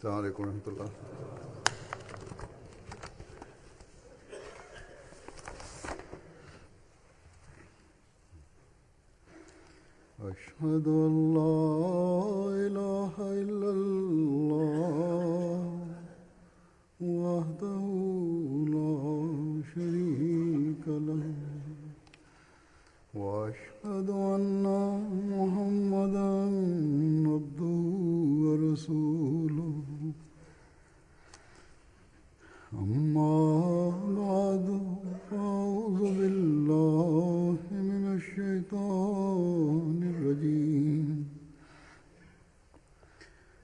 السلام عليكم ورحمة الله. أشهد أن لا إله إلا الله وحده لا شريك له وأشهد أن محمدا عبده ورسوله أما بعد فأعوذ بالله من الشيطان الرجيم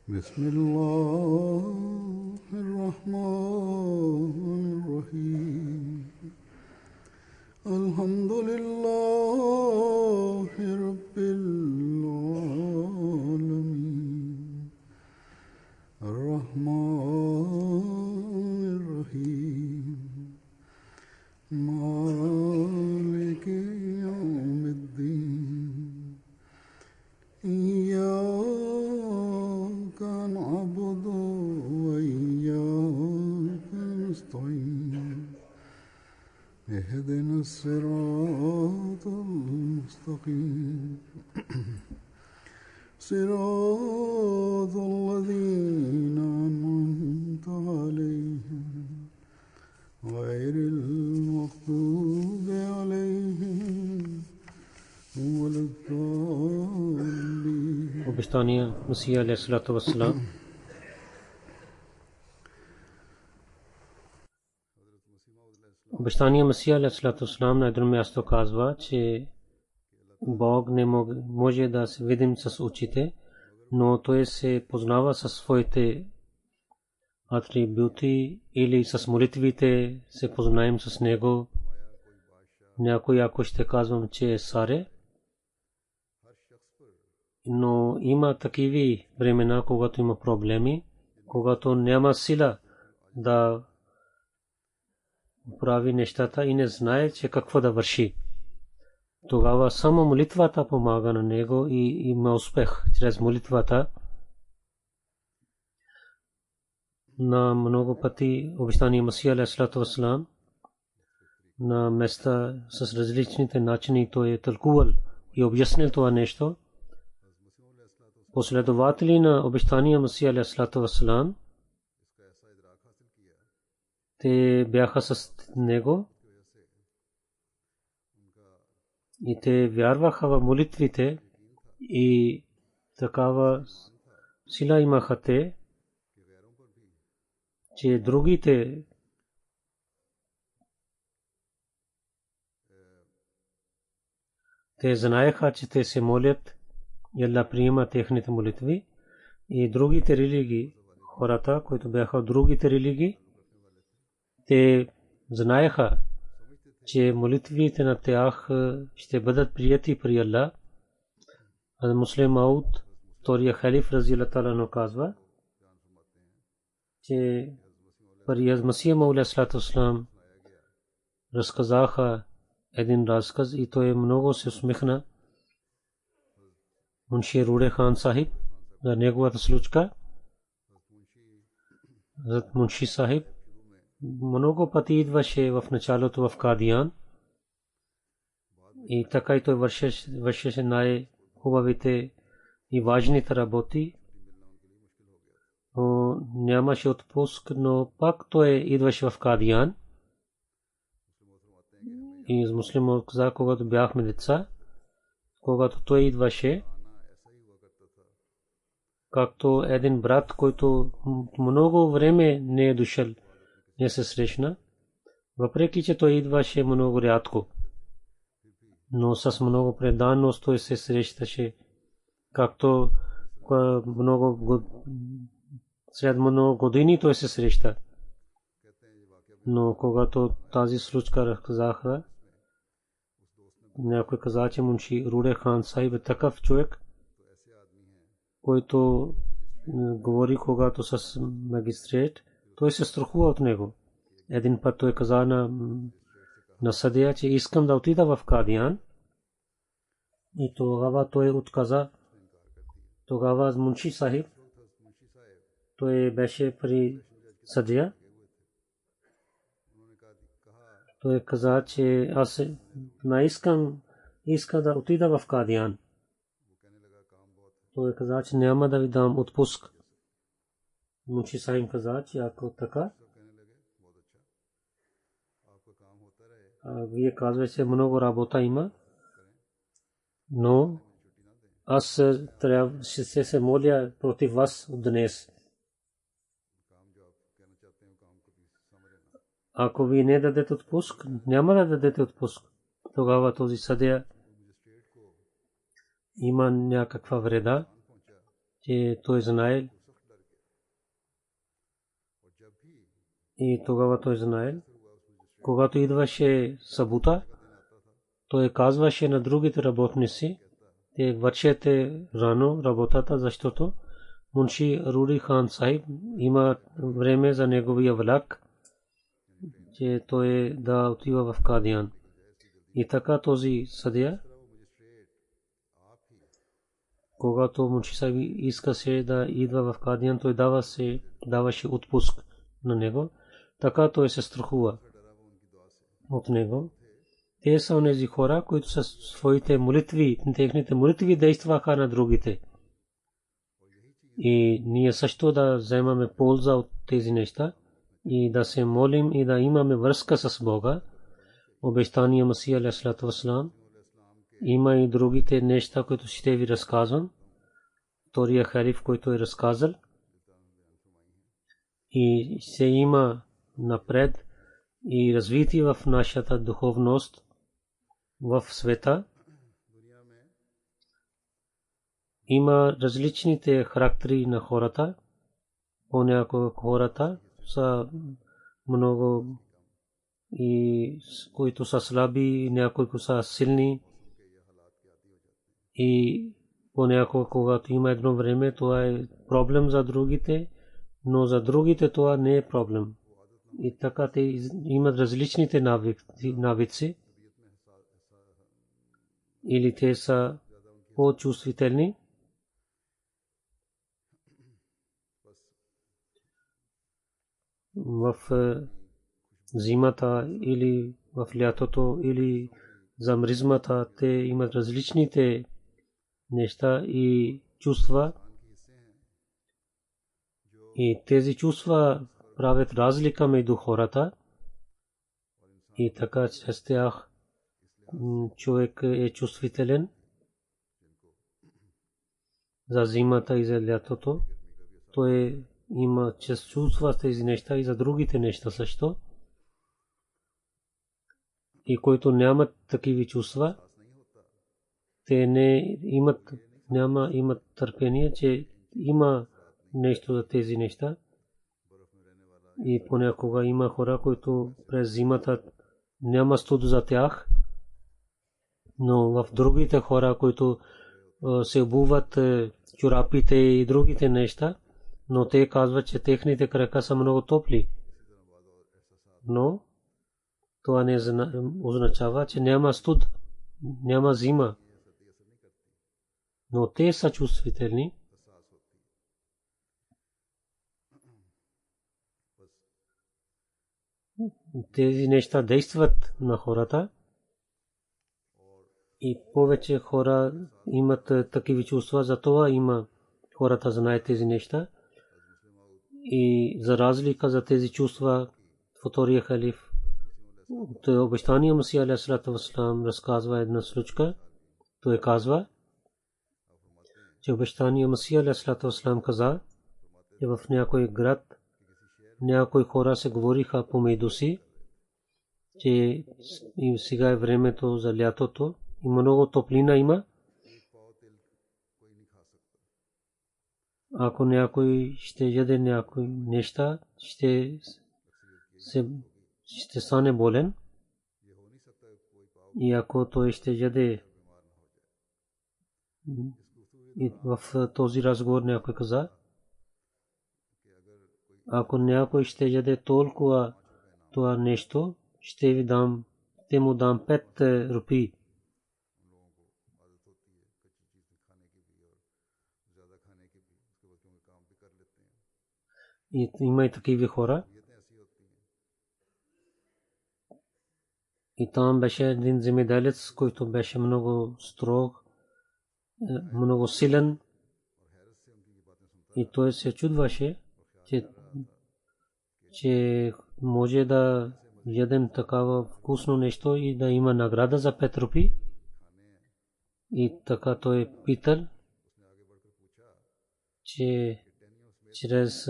بسم الله الرحمن الرحيم الحمد لله رب العالمين الرحمن الرحيم مالك يوم الدين إياك نعبد وإياك نستعين اهدنا الصراط المستقيم صراط الذين أنعمت عليهم غير المغضوب عليهم ولا الضالين. وبستانية مسیح علیہ الصلوۃ والسلام Обещания Месия алейхиссалату вассалам на едно място казва, че Бог не може да се видим с очите, но той се познава със своите атрибути или с молитвите се познаем с него. Някой ако ще казвам, че е царе, но има такива времена, когато има проблеми, когато няма сила да прави нещата и не знае, че какво да върши. Тогава само молитвата помага на него и има успех чрез молитвата. На много пъти обещания Месия алейхиссалату вассалам на места с различните начини той е тълкувал и обяснил това нещо. Последователи на обещания Месия алейхиссалату вассалам те бяха с него и те вярваха в молитвите и такава сила имаха те, че другите те знаеха, че те се молят и Аллах приема техните молитви. И другите религии, хората, които бяха от другите религии, те знаеха, че молитвите на тях ще бъдат прияти при Аллах. Муслим Мауд, втория халиф разияллаху таала анху казва, че при Месия Мауд алейхиссалату вассалам разказаха един разказ и той много се усмихна. Мунши Руде хан сахиб, за неговата случка, зад Мунши сахиб много пъти идваше в началото в Кадиян и така и той вършеше най-хубавите и важните работи, но нямаше отпуск, но пак той идваше в Кадиян. И с муслимът каза, когато бяхме деца, когато той идваше, както един брат, който много време не е дошъл, не се срещна, въпреки че той идваше много рядко, но с много преданост той се срещаше, както след много години той се среща. Но когато тази случка разказаха, някой каза, че Мунши Руде хан сахиб е такъв човек, който говори когато с магистрат, той се страхува от него. Един път той каза на съдия, че искам да отида в Кадиян. И тогава той отказа. Тогава Мунши Сахиб той беше при съдия. Той каза, че аз иска да отида в Кадиян. Той каза, че няма да ви дам отпуск. Мунши Сахиб каза, че ако така, вие казвате, че много работа има, но аз ще се моля против вас днес. Ако ви не дадете отпуск, няма да дадете отпуск. Тогава този съдия има някаква вреда, че той знае. И тогава той знае. Когато идваше събота, той казваше на другите работници, те вършете рано работата, защото Мунши Руди Хан Сахиб има време за неговия влак, че той да отива в Кадиян. И така този съдия, когато Мунши Сахиб искаше да идва в Кадиян, той даваше отпуск на него. Така той се страхува от него. Те са онези хора, които са своите молитви, техните молитви действаха на другите. И ние също да вземаме полза от тези неща и да се молим и да имаме връзка с Бога. Обещания Масия алейхиссалату вассалам. Има и другите неща, които ще ви разказвам. Втория халиф, който е разказал. И се има напред и развитие в нашата духовност в света. Има различните характери на хората. Понякога хората са много и които са слаби, някои са силни. И понякога, когато има едно време, това е проблем за другите, но за другите това не е проблем. И така те имат различните навици. Или те са по-чувствителни. В зимата или в лятото или за мризмата те имат различните неща и чувства. И тези чувства правят разлика между хората. И така чрез тях човек е чувствителен за зимата и за лятото. Той има чрез чувства тези неща и за другите неща също. И които нямат такива чувства, те не имат търпение, че има нещо за тези неща. И понякога има хора, които през зимата няма студ за тях, но в другите хора, които се обуват чорапите и другите неща, но те казват, че техните крака са много топли. Но това не означава, че няма студ, няма зима. Но те са чувствителни. Тези неща действат на хората. И повече хора имат такива чувства, затова има хората знаят тези неща. И за разлика за тези чувства, втория халиф, той обещания Масия алейхиссалату вассалам разказва една случка. Той казва, че обещания Масия алейхиссалату вассалам каза, че в някой град някои хора се говориха помежду си, че сега е времето за лятото и много топлина има. Ако някой ще яде някои неща, ще стане болен. И ако той ще яде, и в този разговор някой каза, ако някой ще яде толкова това нещо, ще ви дам, те му дам 5 рупии. И има и такива хора. И там беше един земеделец, който беше много строг, много силен. И той се чудваше, че може да ядем такава вкусно нещо и да има награда за 5 рупи. И така той питал, че чрез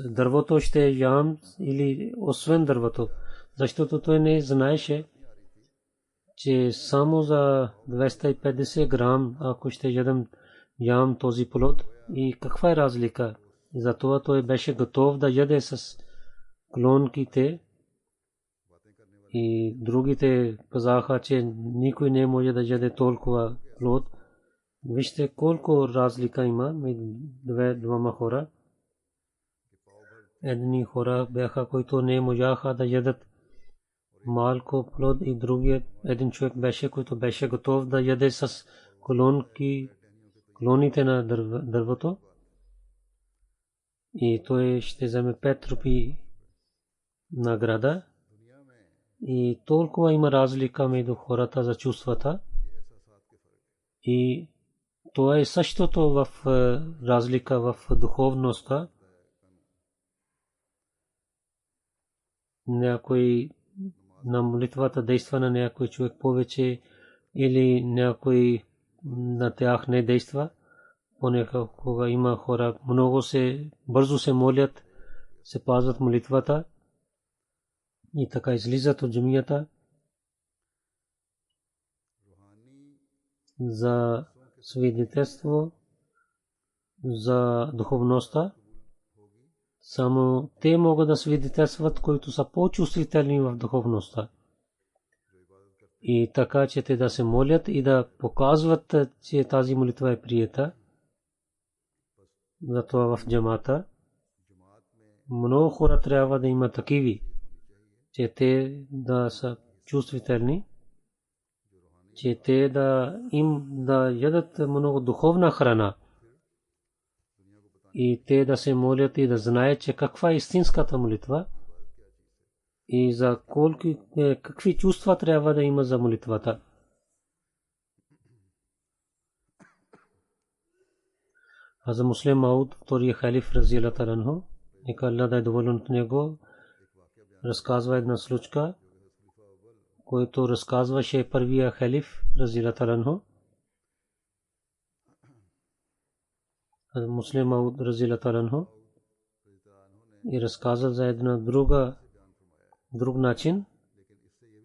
дървото ще ям или освен дървото. Защото той не знаеше, че само за 250 грам, ако ще ям този плод, и каква е разлика. И затова той беше готов да яде с клонките. И другите казаха, че никой не може да яде толкова плод. Вижте колко разлика има между двама хора. Едни хора бяха, които не можаха да ядат малко плод, и другият един човек беше, който беше готов да яде с клоните на дървото. И той ще вземе 5 рупи награда. И толкова има разлика между хората за чувствата. И това е същото в разлика в духовността. Някой на молитвата действа на някой човек повече, или някой на тях не действа. Понякога има хора, много бързо се молят, се пазват молитвата и така излизат от джамията. За свидетелство за духовността само те могат да свидетелстват, които са по-чувствителни в духовността. И така, че те да се молят и да показват, че тази молитва е приета. Затова в джамата много хора трябва да има такиви, че те да са чувствителни, че те да ядат много духовна храна. И те да се молят и да знаят, че каква е истинската молитва и за какви чувства трябва да има за молитвата. А за Муслим Мауд, втория халиф разияллаху та'ала анху, нека Аллах да е доволен от него, разказва една случка, който разказваше първия халиф разияллаху та'ала анху. Муслим Мауд разияллаху та'ала анху и разказа за една друг начин,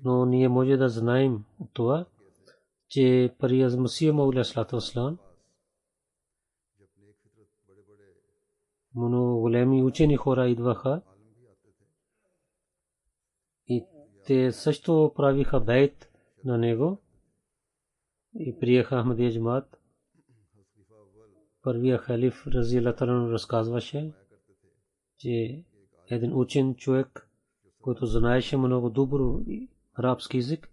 но ние може да знаем това, че при Масия Мауд алейхиссалату вассалам много големи учени хора идваха и те също правиха бейт на него и приеха Ахмадия джамаат. Първия халиф разияллаху та'ала разказваше, че един учен човек, който знаеше много добро арабски език,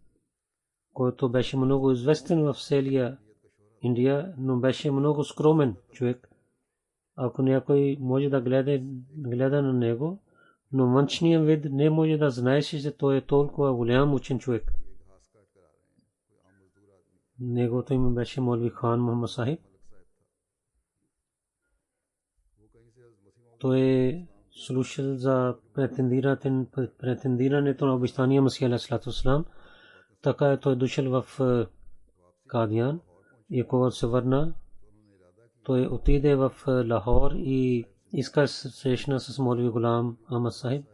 който беше много известен в целия Индия, но беше много скромен човек. Ако някой може да гледа на него, но външния вид не може да знаеше, че той е толкова голям учен човек. Неговото име беше Молви Хан Мухаммад Сахиб. Той е слушал за претендирането на обещания Масия алейхиссалату вассалам. Така е той дошъл в Кадиян и когато се върна, той отиде в Лахор и иска срещна с Молви Гулам Ахмад Сахиб.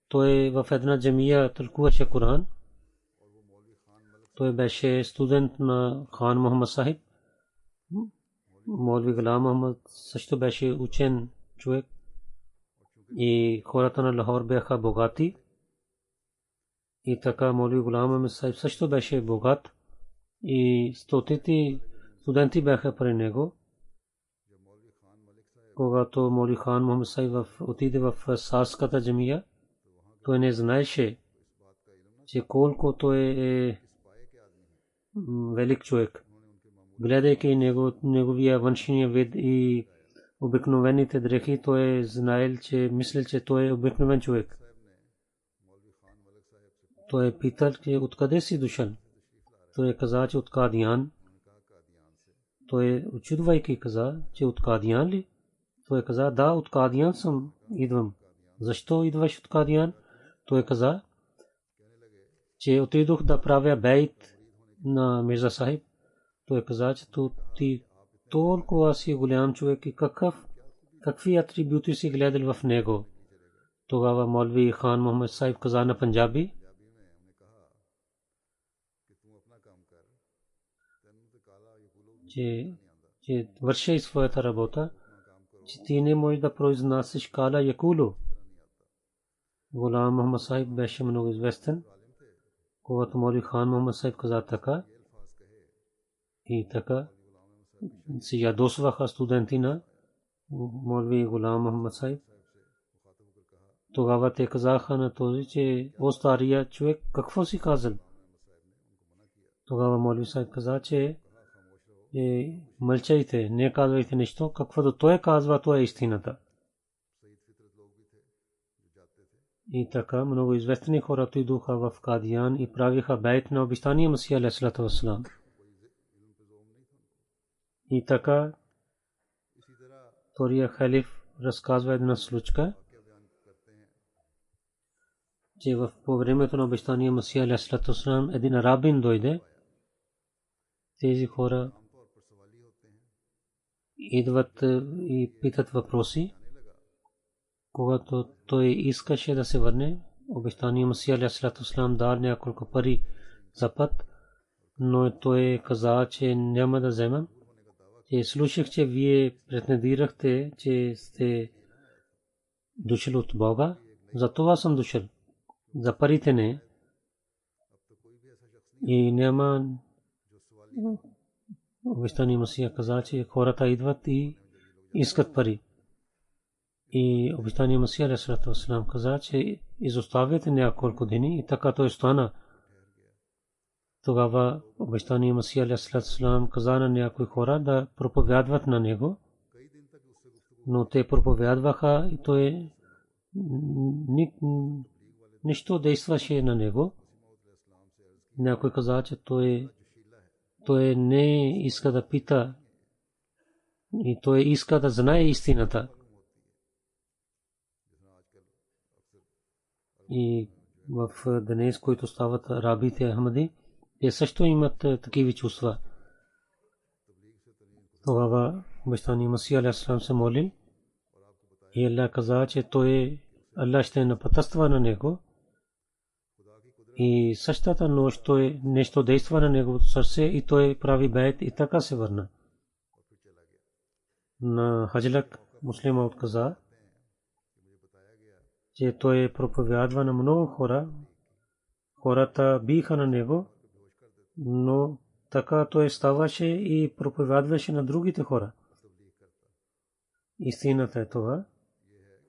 Той в една джамия тълкуваше Коран. Той беше студент на Хан Мухаммад Сахиб. Молви Гулам Ахмад също беше учен човек. И хората на Лахор бяха богати. И така Молви Гулам Ахмад Сахиб също беше богат. И стотици студенти бяха при него. Когато Молви Хан Мухаммад Сахиб отиде в Сарската джамия, той не знаеше, че колко той е велик човек. Гледайки неговия външния вид и обикновените дрехи, той е знаел, че мислил, че той е обикновен човек. Той е питал, че откъде си дошъл. Той е казал, че от Кадиян. Той е очудвайки каза, че от Кадиян ли? Той е каза, да, от Кадиян съм идвам. Защо идваш от Кадиян? Той е каза, че отидох да правя бейт на Мирза Сахиб. Той е каза, че ти толкова си голям човек и какви атрибути си гледал в него. Тогава Молви Хан Мохамед Сахиб каза на панджаби, че върши своята работа, че ти не можеш да произнасяш кала якулу. Гулам Мохамед Сахиб беше много известен. Когато Молви Хан Мохамед Сахиб каза така, и така се ядосваха студенти на Молви Гулам Мохамед Сахиб. Тогава те казаха на този, че о стария човек, какво си казал? Тогава Молви Сахиб каза, че мълчайте, не казвайте нищо, каквото той казва, то е истината. И така много известни хора отидоха в Кадиян и правиха бейт на обещания Масия алейхиссалату вассалам. И така втория халиф разказва една случка, че по времето на обещания Масия алейхиссалату вассалам един арабин дойде. Тези хора идват и питат въпроси. Когато той искаше да се върне, обещания Масия алейхиссалату вассалам дар няколко пари за път, но той каза, че няма да взема. Че слушах, че вие претендирахте, че сте дошли от Бога, за това съм дошъл. За парите не. И няма. Обещания Масия каза, че хората идват и искат пари. И обещания Масия алейхиссалату вассалам каза, че изоставяте няколко дни и така той стана. Тогава обещания Масия алейхиссалату вассалам каза на някои хора да проповядват на него, но те проповядваха и той нищо действаше на него. Някой каза, че той не иска да пита и той иска да знае истината. И в днес, които стават арабите Ахмади, те също имат такива чувства. Тогава обещания Масия алейхиссалам се молил и Аллах каза, че Аллах ще напътства на него. И същата нощ той нещо действа на неговото сърце и той прави бейт и така се върна. На Хаджлак муслима отказа, че той проповядва на много хора. Хората биха на него, но така той ставаше и проповядваше на другите хора. Истината е това.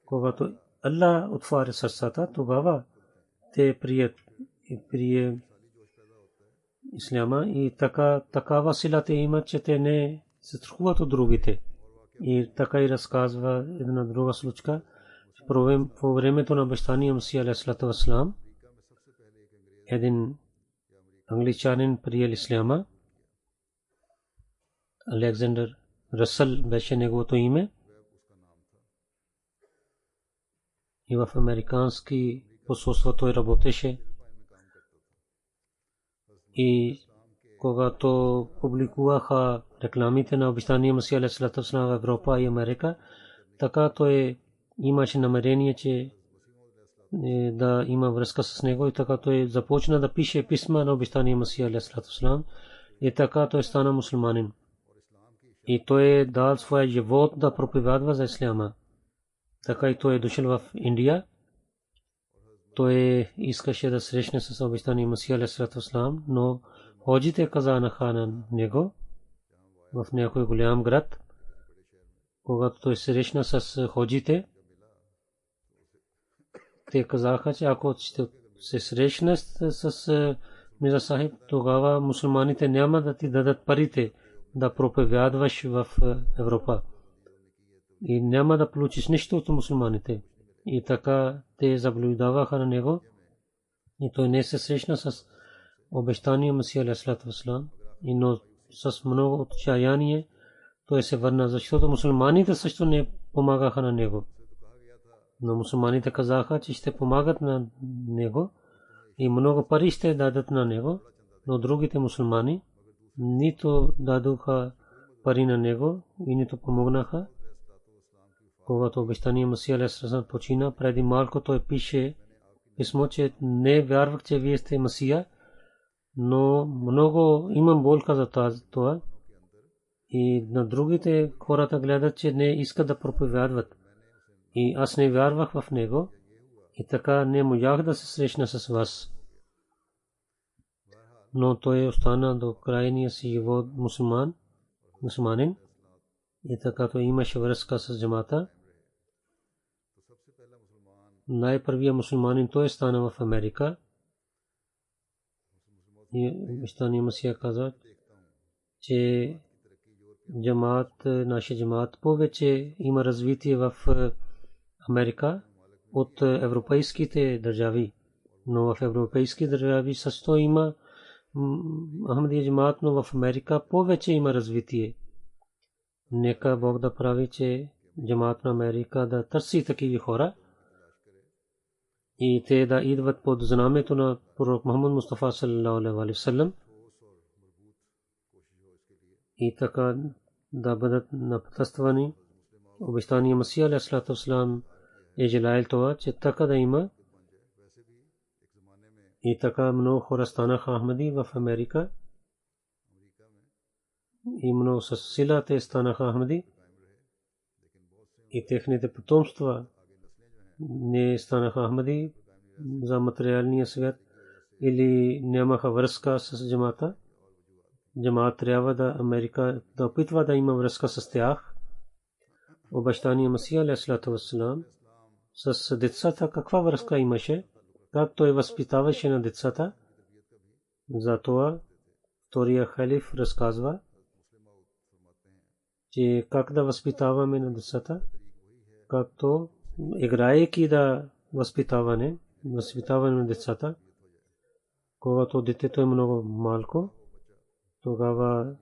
Когато Аллах отваря сърцата, тогава те прие исляма и такава сила те имат, че те не се страхуват от другите. И така и разказва една друга случка. По времето на обещания Масия алейхиссалату вассалам един англичанин приел исляма. Александър Ръсъл беше неговото име. И в американски посолство той работеше. И когато публикуваха рекламите на обещания Масия алейхиссалату вассалам в Европа и Америка, така той имаше намерение, че да има връзка с него и така той започна да пише писма на обещания Масия алейхиссалату вассалам и така той стана мусулманин. И той дал своя живот да проповядва за исляма. Така и той дошъл в Индия. Той искаше да срещне с обещания Масия алейхиссалату вассалам, но ходжите казаха на него в някой голям град. Когато той срещна с ходжите, те казаха, че ако ще се срещнеш с Мирза Сахиб, тогава мусулманите няма да ти дадат парите да проповядваш в Европа. и няма да получиш нищо от мусулманите. И така те заблуждаваха на него и той не се срещна с обещания Месия алейхиссалату вассалам, но с много отчаяние той се върна, защото мусулманите също не помагаха на него. Но мусулманите казаха, че ще помагат на него и много пари ще дадат на него, но другите мусулмани нито дадоха пари на него и нито помогнаха. Когато обещания Месия алейхиссалам почина, преди малко той пише писмо, че не вярвах, че вие сте Месия, но много имам болка за това. И на другите хората гледат, че не искат да проповядват. И аз не вярвах в него и така не можах да се срещна с вас. Но той остана до крайния си живот мусулманин и така той имаше връзка с джамата. Най-първият мусулманин той стана в Америка. И обещания Месия каза, че джамат, нашия джамат повече има развитие в Америка от европейските държави. Но в европейски държави също има Ахмадия джамат, но в Америка повече има развитие. Нека Бог да прави, че джамат на Америка да търси такива хора и те да идват под знамето на пророк Мухаммад Мустафа саллаллаху алейхи ва саллям и така да бъдат напътствани. Обещания Месия алейхиссалату вассалам е желаел това, че така да има. И така много хора станаха Ахмади в Америка. И много със сила те станаха Ахмади. И техните потомства не станаха Ахмади за материалния свят или нямаха връзка с джамата. Джамат трябва да Америка да опитва да има връзка с тях. Обещания Месия алейхиссалату вассалам с децата каква връзка имаше, как той възпитаваше на децата. Затова втория халиф разказва, че как да възпитаваме на децата, както играейки да възпитаване на децата. Когато детето е много малко, тогава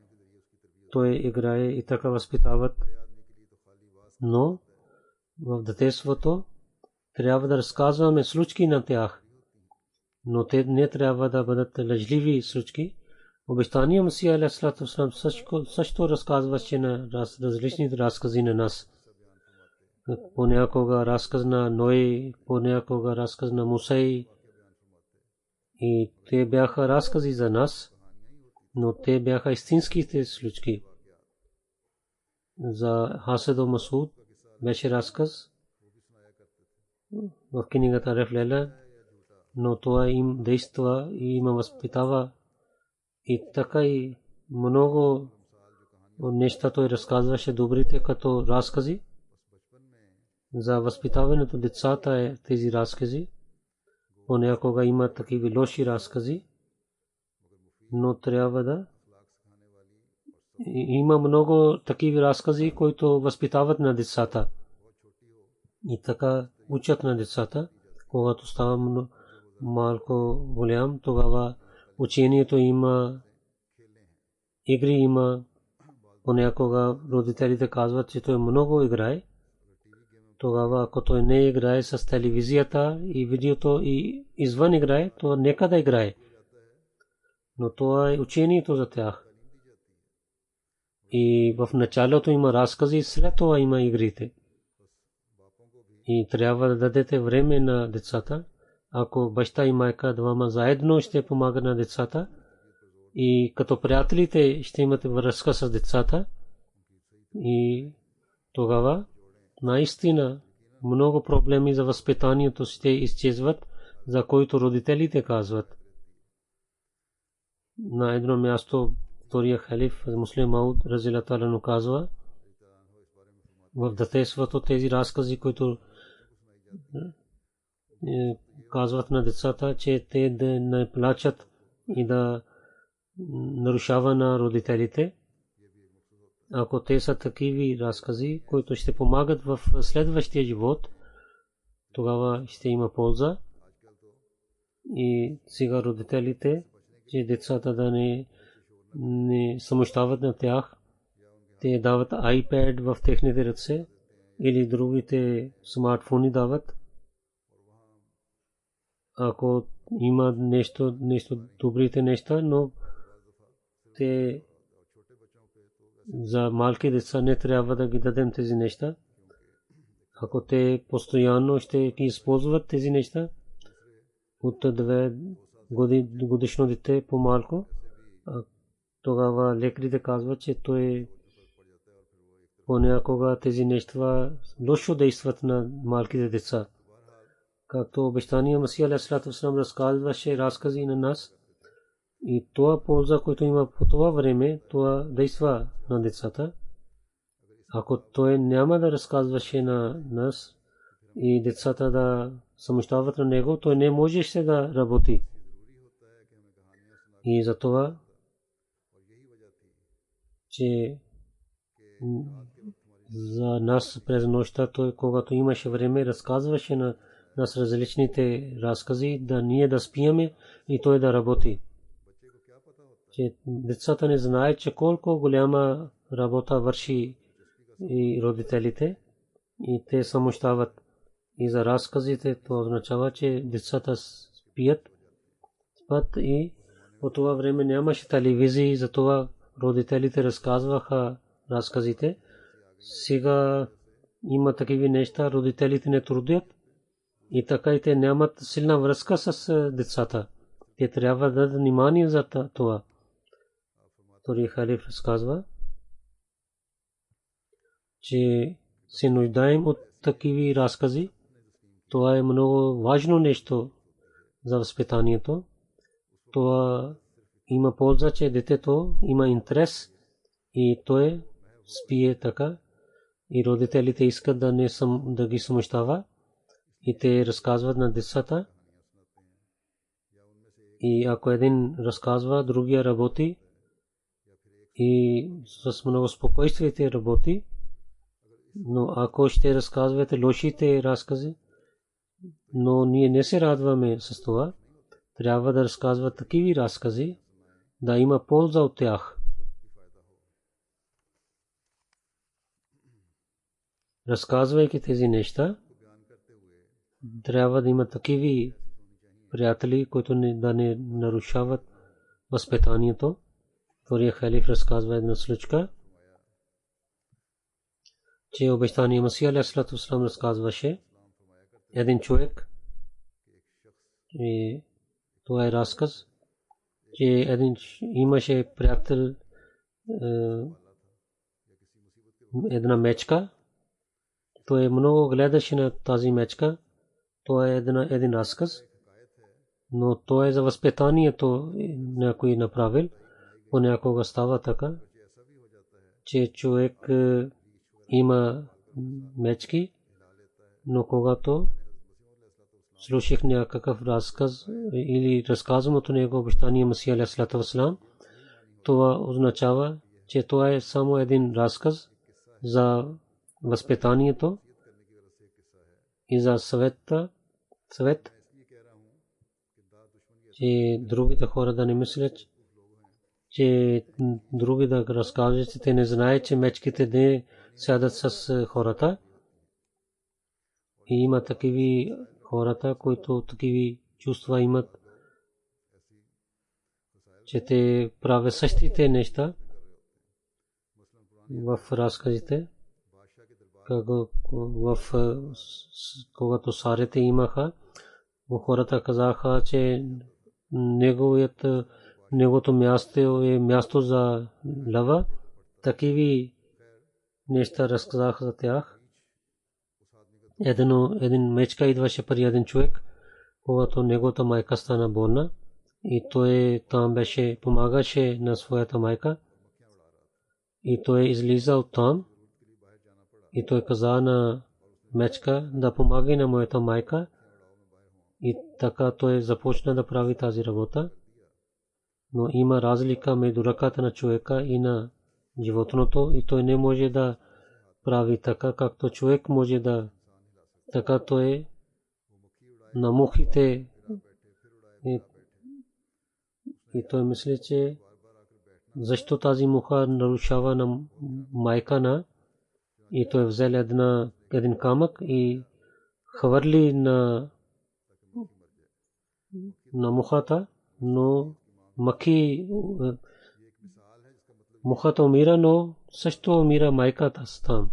той играе и така възпитават. Но в детството трябва да разказваме случки на тях, но те не трябва да бъдат лъжливи случки. Обещания Месия алейхиссалату вассалам също разказваше на различните разкази на нас. Понякога разказ на Ной, понякога разказ на Мусей. И те бяха разкази за нас, но те бяха истинските случки. За Хасед Масуд беше разказ в книгата Рефлела, но това им действа и има възпитава. И така и много неща той разказваше добрите като разкази. За възпитаването децата е тези разкази. Понякога има такива лоши разкази, но трябва да има много такива разкази, които възпитават на децата и така учат на децата. Когато става малко голям, тогава учението има, игри има. Понякога родителите казват, че той много играе. Тогава ако той не играе с телевизията и видеото и извън играе, то нека да играе. Но това е учението за тях. И в началото има разкази, след това има игрите. И трябва да дадете време на децата. Ако баща и майка двама заедно ще помагат на децата и като приятелите ще имате връзка с децата, и тогава наистина много проблеми за възпитанието ще изчезват, за които родителите казват. На едно място втория халиф Муслим Мауд разилата лану казва, в детството тези разкази, които казват на децата, че те да не плачат и да нарушава на родителите. ако те са такива разкази, които ще помагат в следващия живот, тогава ще има полза. И сега родителите, че децата да не смущават на тях, те дават iPad в техните ръце или другите смартфони дават. Ако има нещо добрите неща, но те за малки деца не трябва да ги дадем тези неща. Ако те постоянно ще ги използват тези неща, от 2 годишно дете по-малко, тогава лекарите казват, че той понякога тези неща лошо действат на малките деца. Както обещания Масия алейхиссалату вассалам разказваше разкази на нас, и това полза, който има по това време, това действа на децата. Ако той няма да разказваше на нас и децата да смущават на него, той не можеше да работи. И затова, че за нас през нощта, той когато имаше време, разказваше на нас различните разкази, да ние да спиеме и той да работи. Че децата не знаят, че колко голяма работа върши и родителите, и те смущават. И за разказите това означава, че децата спят и по това време нямаше телевизии, затова родителите разказваха разказите. Сега има такива неща, родителите не трудят и така и те нямат силна връзка с децата. Те трябва да дадат внимание за това. Тори халиф разказва, че се нуждаем от такива разкази. Това е много важно нещо за възпитанието. Това има полза, че детето има интерес и той спие така. И родителите искат да ги смущава и те разказват на децата. И ако един разказва, другия работи и с много спокойствие те работи. Но ако ще разказвате лошите разкази, но ние не се радваме с това, трябва да разказват такива разкази, да има полза от тях. Разказвайки тези неща, трябва да има такива приятели, които да не нарушават възпитанието. Втория халиф разказва една случка, че обещания Масия алейхиссалату вассалам разказваше един човек, и това е разказ, че един имаше приятел, една мечка. Той много гледаше на тази мечка. Това е един разказ, но то е за възпитанието някой направил. Понякога става така, че човек има мечки, но когато слушах някакъв разказ или разказвам от него обещания Масия алейхиссалату вассалам, това означава, че това е само един разказ за възпитанието и за съвет, че другите хора да не мислят, че други да разказват, че те не знаят, че мечките не сядат с хората. И има такива хората, които такива чувства имат, че те правят същите неща в разказите. Когато сарите имаха, хората казаха, че неговото място е място за лъва. Такива неща разказаха за тях. Един мечка идваше при един човек, когато неговата майка стана болна, и той там беше, помагаше на своята майка, и той излиза от там и той каза на мечка да помага на моята майка, и така той започна да прави тази работа. Но има разлика между ръката на човека и на животното и той не може да прави така, както човек може да. Така той на мухите и той мисли, че защо тази муха нарушава на майка на, и той взел един камък и хвърли на мухата, но мухата умира, но също умира майката там.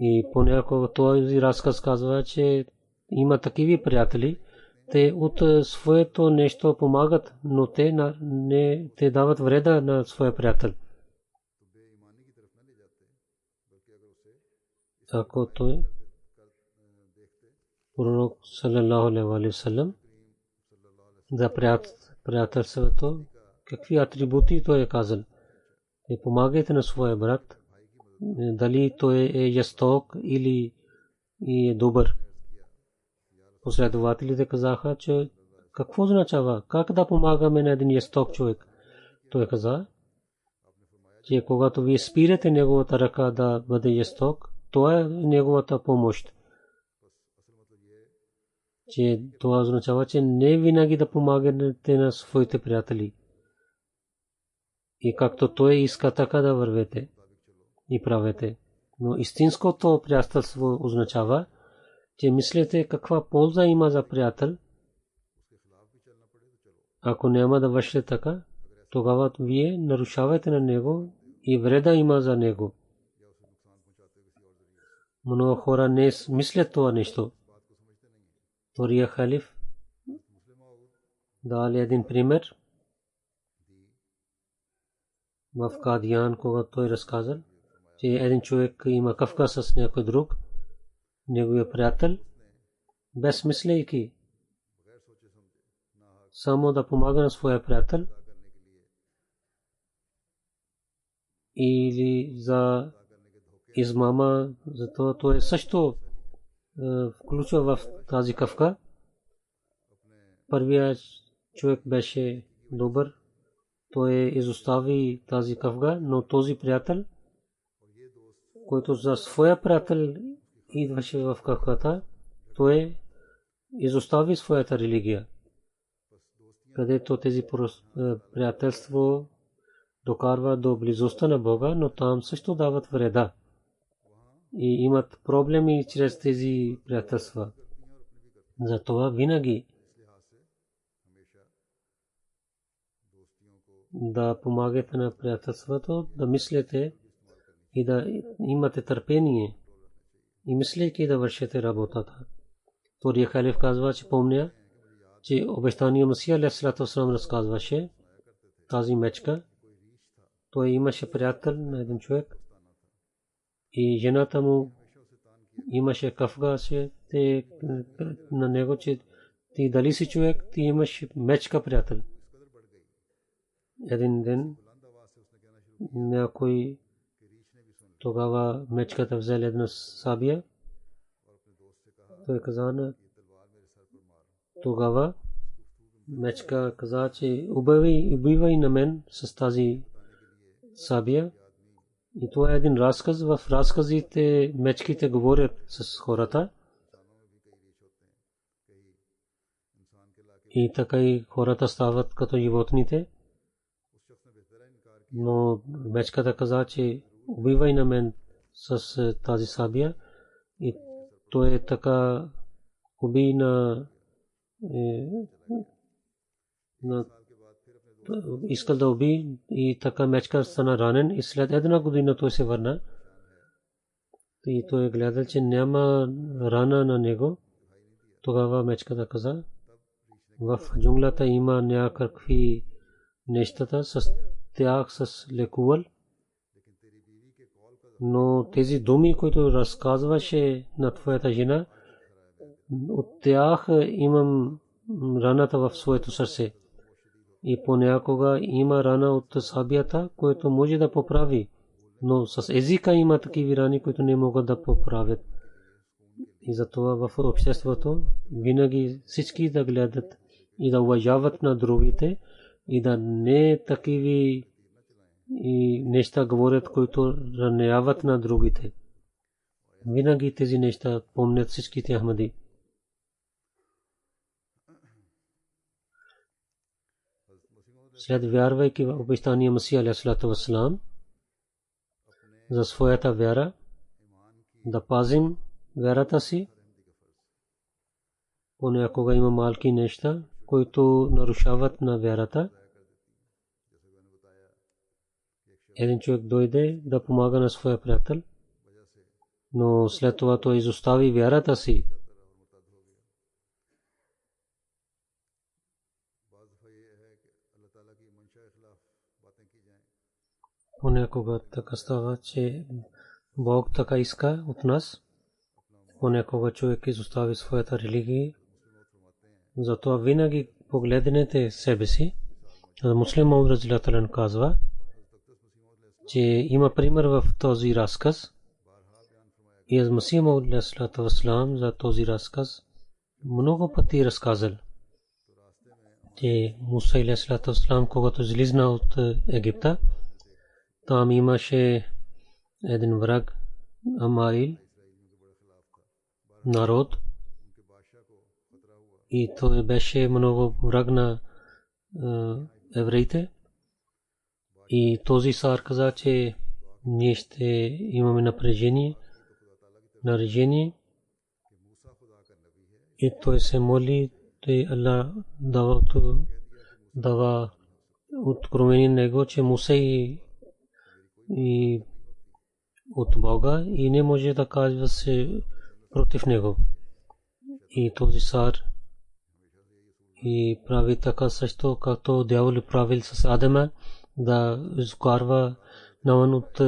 И понякога този разказ казва, че има такива приятели, те от своето нещо помагат, но те дават вреда на своя приятел. Ако той пророк саллалаху алейхи ва саллям за приятелството, какви атрибути той е казал. И помагайте на своя брат, дали той е жесток или е добър. Последователите казаха, че какво означава, как да помагаме на един жесток човек. Той каза, че когато вие спирате неговата ръка да бъде жесток, това е неговата помощ. Че това означава, че не винаги да помагате на своите приятели. И както той иска, така да вървете и правете. Но истинското приятелство означава, че мислите каква полза има за приятел. Ако няма да вършите така, тогава вие нарушавате на него и вреда има за него. Много хора не мислят това нещо. Втория халиф дали един пример в Кадиян, когато той разказал, че един човек има кавка с някой друг, неговия приятел, без мислейки, само да помага на своя приятел или за измама, затова той също включва в тази кавка. Първият човек беше добър, той изостави тази кавка, но този приятел, който за своя приятел идваше в кавката, той изостави своята религия, където тези приятелство докарва до близостта на Бога, но там също дават вреда и имат проблеми чрез тези приятелства. Затова винаги да помагате на приятелството, да мислите и да имате търпение и мислейки да вършите работата. Втория халиф казва, че помня, че обещания Масия алейхиссалату вассалам разказваше тази мечка. Той имаше приятел на един човек и жената му имаше кафга на него, че ти дали си човек, ти имаш мечка приятел. Един ден някой тогава мечката взел една сабия. Той каза, тогава мечка каза, че убивай на мен с тази сабия. И това е един разказ. В разказите мечките говорят с хората. И така и хората стават като животните. Но мечката каза, че убивай на мен с тази сабия. И той е така уби на искал да уби и така мечка стана ранен и след една година той се върна и той гледал, че няма рана на него. Тогава мечката каза, в джунглата има някакви нещата, с тях с лекувал, но тези думи, които разказваше на твоята жена, от тях имам раната в своето сърце. И понякога има рана от сабията, което може да поправи, но с езика има такива рани, които не могат да поправят. И затова в обществото винаги всички да гледат и да уважават на другите и да не такива и неща говорят, които раняват на другите. Винаги тези неща помнят всичките Ахмади. След вярвайки в обещания Масия алейхиссалату вассалам за своята вяра, да пазим вярата си. Понякога има малки неща, които нарушават на вярата. Един човек дойде да помага на своя приятел, но след това той изостави вярата си. Понякога така става, че Бог така иска от нас. Понякога човек изостави своята религия. Затова винаги погледнете себе си. Муслим Мауд разилата лан казва, че има пример в този разказ. И аз Масих Мауд алейхиссалату вассалам за този разказ много пъти разказал, че Муса алейхиссалату вассалам, когато излизна от Египта, там имаше един враг, Амаил, народ, и той беше много враг на евреите. И този цар каза, че ние ще имаме напрежение. И той се моли, че Аллах дава откровение него, че Муса и от Бога и не може да казва се против него. И този цар и прави така също, както дявол правил с Адама, да изкарва навън от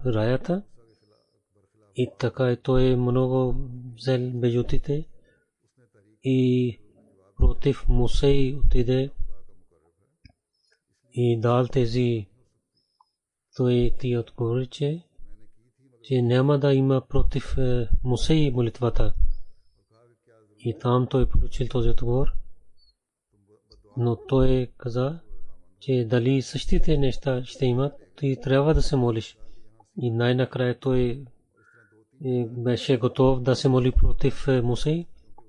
раята. И така и той много взел бежутите и против Муса отиде и дал тези. Той ти отговори, че няма да има против Муса и молитвата. И там той получил този отговор. Но той каза, че дали същите неща ще имат, ти трябва да се молиш. И най-накрая той беше готов да се моли против Муса.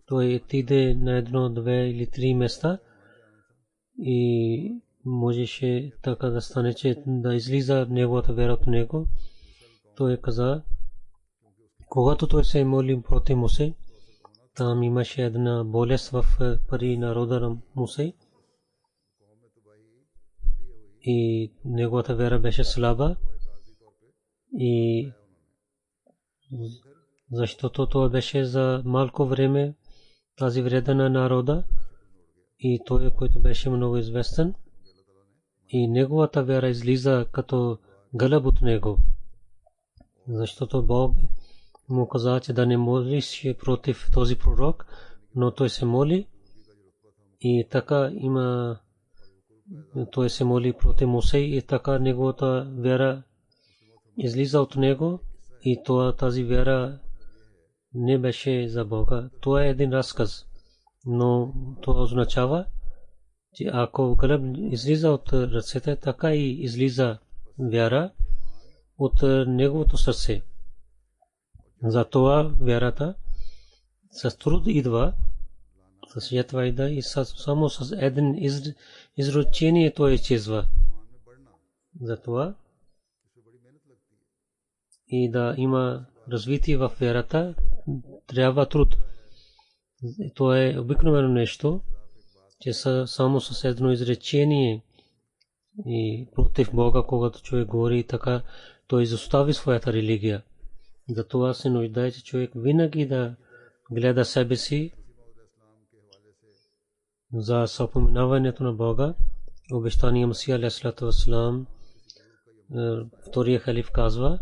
Той отиде на едно, две или три места и можеше така да стане, че да излиза неговата вера от него. Той каза, когато той се моли против Муса, там имаше една болест в пари народа на Муса и неговата вера беше слаба. И защото това беше за малко време тази вреда на народа и той, който беше много известен, и неговата вера излиза като гълъб от него. Защото Бог му каза, че да не молиш против този пророк, но той се моли и така има. Той се моли против Муса и така неговата вера излиза от него и тази вера не беше за Бога. Това е един разказ, но това означава, че ако гълъб излиза от ръцете, така и излиза вяра от неговото сърце. Затова вярата с труд идва, с ятва идва и само с един изречение то изчезва. Затова и да има развитие в вярата, трябва труд. Това е обикновено нещо, че само с едно изречение и против Бога, когато човек говори така, той изостави своята религия. Затова се нуждае, че човек винаги да гледа себе си за съпоменаването на Бога. Обещания Масих алейхиссалату вассалам, втория халиф, казва,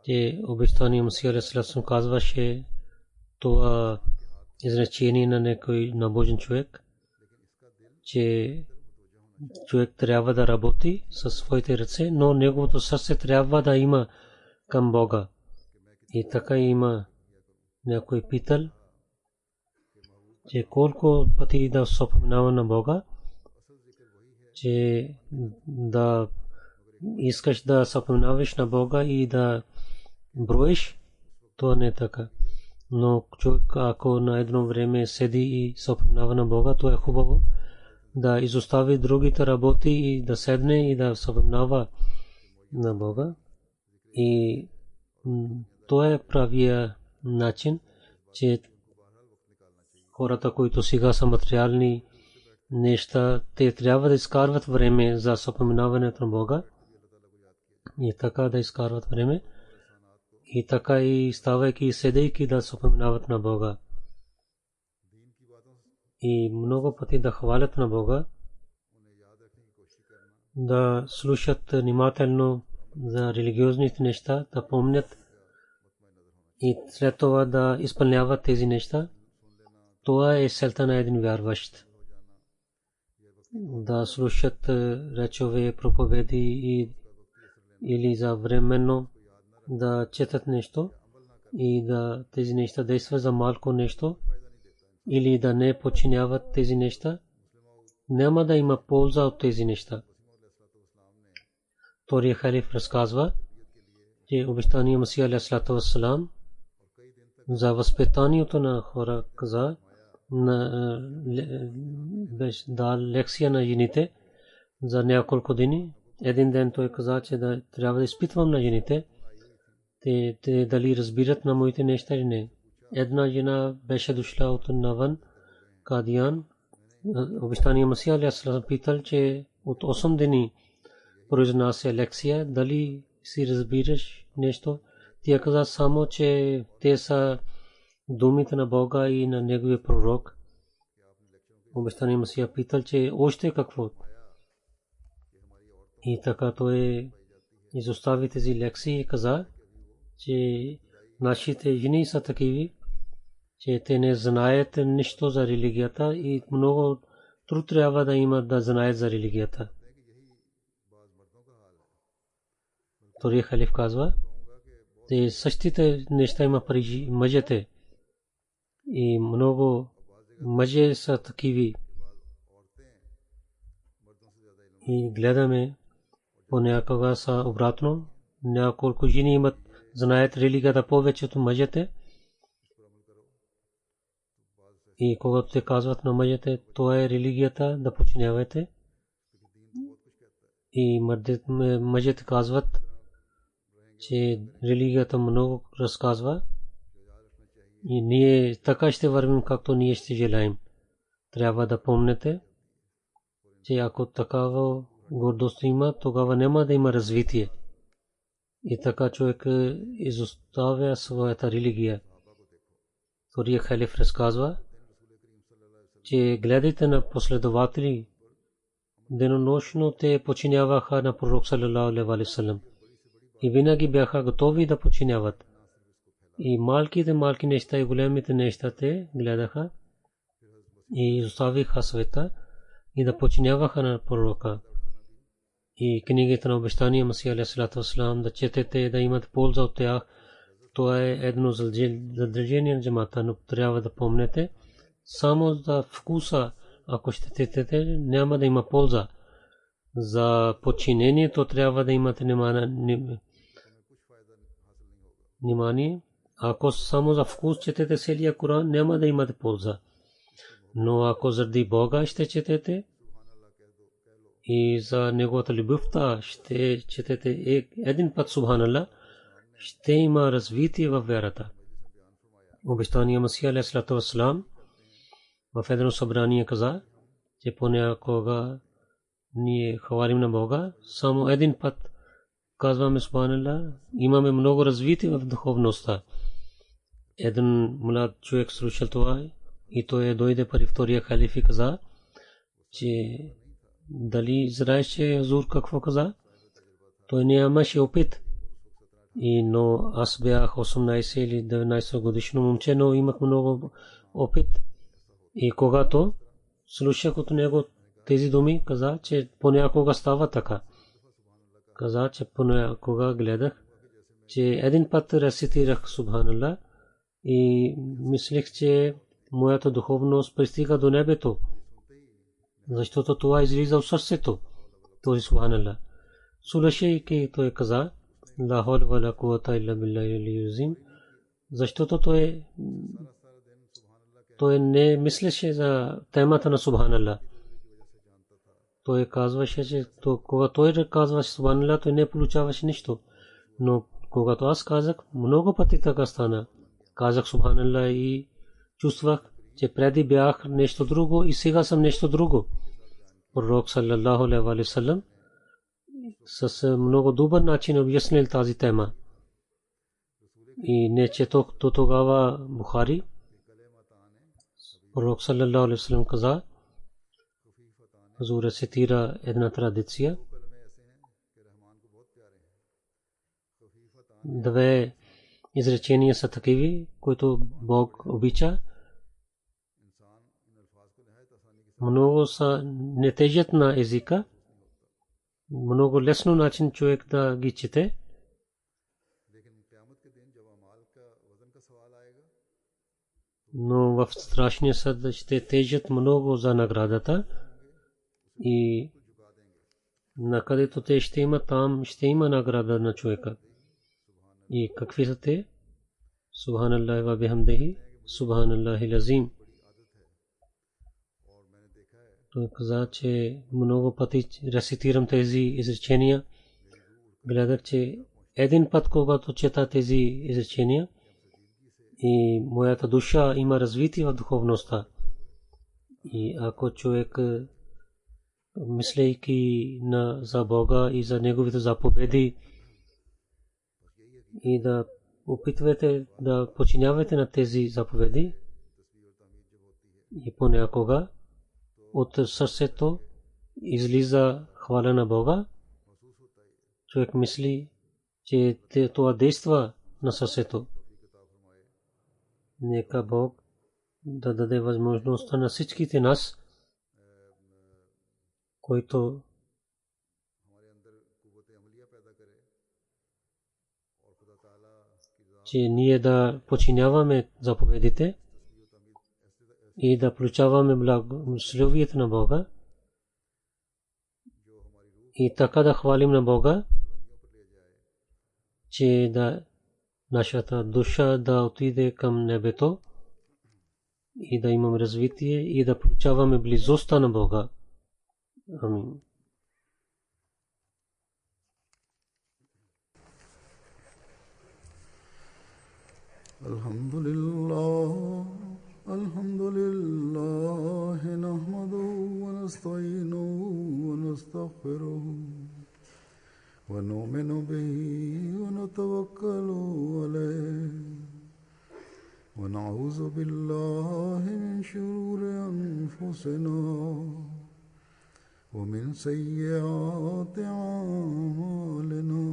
че обещания Масих алейхиссалату вассалам казваше това изречение на някой набожен човек, че човек трябва да работи със своите ръце, но неговото сърце трябва да има към Бога. И така има някой питал, че колко пъти да споменава на Бога, че да искаш да споменаваш на Бога и да броиш, то не е така. Но човек, ако на едно време седи и споменава на Бога, то е хубаво да изостави другите работи и да седне и да споменава на Бога. И то е правия начин, че хората, които сега са материални неща, те трябва да изкарват време за споменаването на Бога и така да изкарват време и така и ставайки и седейки да споменават на Бога и много пъти да хвалят на Бога, да слушат внимателно за религиозните неща, да помнят и след това да изпълняват тези неща. Това е целта на един вярващ. Да слушат речове, проповеди или за временно да четат нещо и да тези неща действат за малко нещо или да не подчиняват тези неща, няма да има полза от тези неща. Вторият халиф разказва, че обещания Масия алейхиссалату вассалам за възпитанието на хора каза, беше дал лекция на жените за няколко дни. Един ден той каза, че да трябва да изпитвам на жените, те дали разбират на моите неща или не. Една жена беше дошла от навън, Кадиян. Обещания Масия алейхиссалам питал, че от 8 дни произнася лекция, дали си разбираш нещо. Тя каза само, че те са думите на Бога и на неговия пророк. Обещания Масия питал, че още какво. И така той изостави тези лекции и каза, че нашите жени са такиви, че те не знаят нищо за религията и много труд трябва да имат да знаят за религията. Вторият халиф казва, че същите неща има при мъжете и много мъже са такиви. И гледаме понякога са обратно. Няколко жени имат, знаят религията повече от мъжете. И когато те казват на мъжете, това е религията, да подчинявате. И мъжете казват, че религията много разказва. И ние така ще вървим, както ние ще желаем. Трябва да помните, че ако такава гордост има, тогава няма да има развитие. И така човек изоставя своята религия. Вторият халиф разказва, че гледайте на последователи, денонощно те подчиняваха на пророк саллалаху алейхи ва саллям и винаги бяха готови да подчиняват. И малки неща и големите неща те гледаха и изоставиха света и да подчиняваха на пророка. И книгите на обещания Масия алейхиссалату вассалам да четете, да имат полза от тях. Това е едно задължение на джамата, но трябва да помнете, само за вкуса, ако ще четете, няма да има полза. За подчинението трябва да имате внимание. Ако само за вкус четете целия Коран, няма да имате полза. Но ако заради Бога ще четете и за неговата любовта ще четете един път Субханаллах, ще има развитие във вярата. Обещания Масия алейхиссалату вассалам в едно събрание каза, че понякога ние хвалим на Бога, само един път казваме Субханаллах, имаме много развитие в духовността. Един млад човек слушал това и той дойде при втория халиф и каза, че дали знаеш, че Хазур какво каза? Той нямаше опит. Но аз бях 18 или 19 годишно момче, но имах много опит. И когато слушах от него тези думи, каза, че понякога става така. Каза, че понякога гледах, че един път рецитирах Субханаллах и мислех, че моята духовност пристига до небето, защото това излиза от сърцето, този Субханаллах. слушайки той каза ла хавла вала куввата илля биллахи алиyyil азим, защото той не мислеше за темата на Субханаллах. Той казваше, че когато той казваше Субханаллах, той не получаваше нищо. Но когато аз казах, много пъти така стана. Казах Субханаллах и чувствах, че преди бях нещо друго и сега съм нещо друго. Пророк саллаллаху алейхи ва саллям с много добър начин обяснил тази тема. И не четох до тогава Бухари. Пророк саллаллаху алейхи ва саллям каза, Хазур цитира една традиция. Две изречения са такива, които Бог обича. Много са не тежат на езика. Много лесно начин човек да ги чете. Но в страшния съд ще тежат много за наградата. И накъдето те ще има, там ще има награда на човека. И какви са те? Субханаллахи ва бихамдихи, Субханаллахил азим. Той каза, че много пъти рецитирам тези изречения. Гледах, че един път, когато чета тези изречения, и моята душа има развитие в духовността. И ако човек мислейки за Бога и за неговите заповеди и да опитвате да подчинявате на тези заповеди, и понякога от сърцето излиза хваля на Бога, човек мисли, че това действа на сърцето. Нека Бог да даде възможността на всичките нас, който че ние да подчиняваме заповедите и да получаваме благословието на Бога и така да хвалим на Бога, че да нашата душа да отиде към небето и да имаме развитие и да получаваме близостта на Бога. Амин. Alhamdulillah, nahmaduhu wa nasta'inuhu wa nastaghfiruhu wa nu'minu bihi wa natawakkalu alayhi wa na'udhu billahi min shururi anfusina wa min sayyiati a'malina.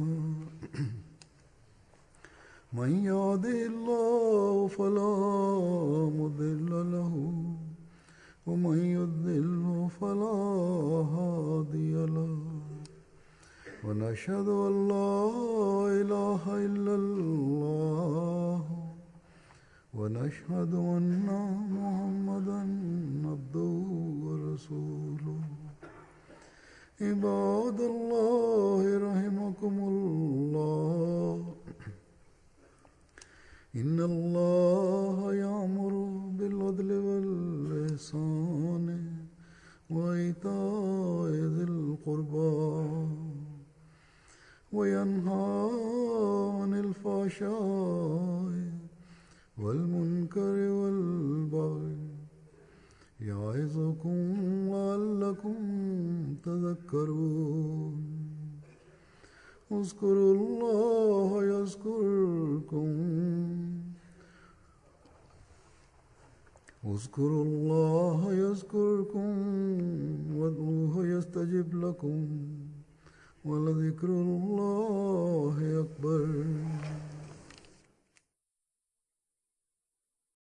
من يهده الله فلا مضل له ومن يضلل فلا هادي له ونشهد أن لا إله إلا الله ونشهد أن محمدا عبده ورسوله. عباد الله رحمكم الله، إن الله يأمر بالعدل والإحسان وإيتاء ذي القربى وينهى عن الفحشاء والمنكر والبغي يعظكم لعلكم تذكرون. اذكروا الله يذكركم اذكروا الله يذكركم وادعوه يستجب لكم ولذكر الله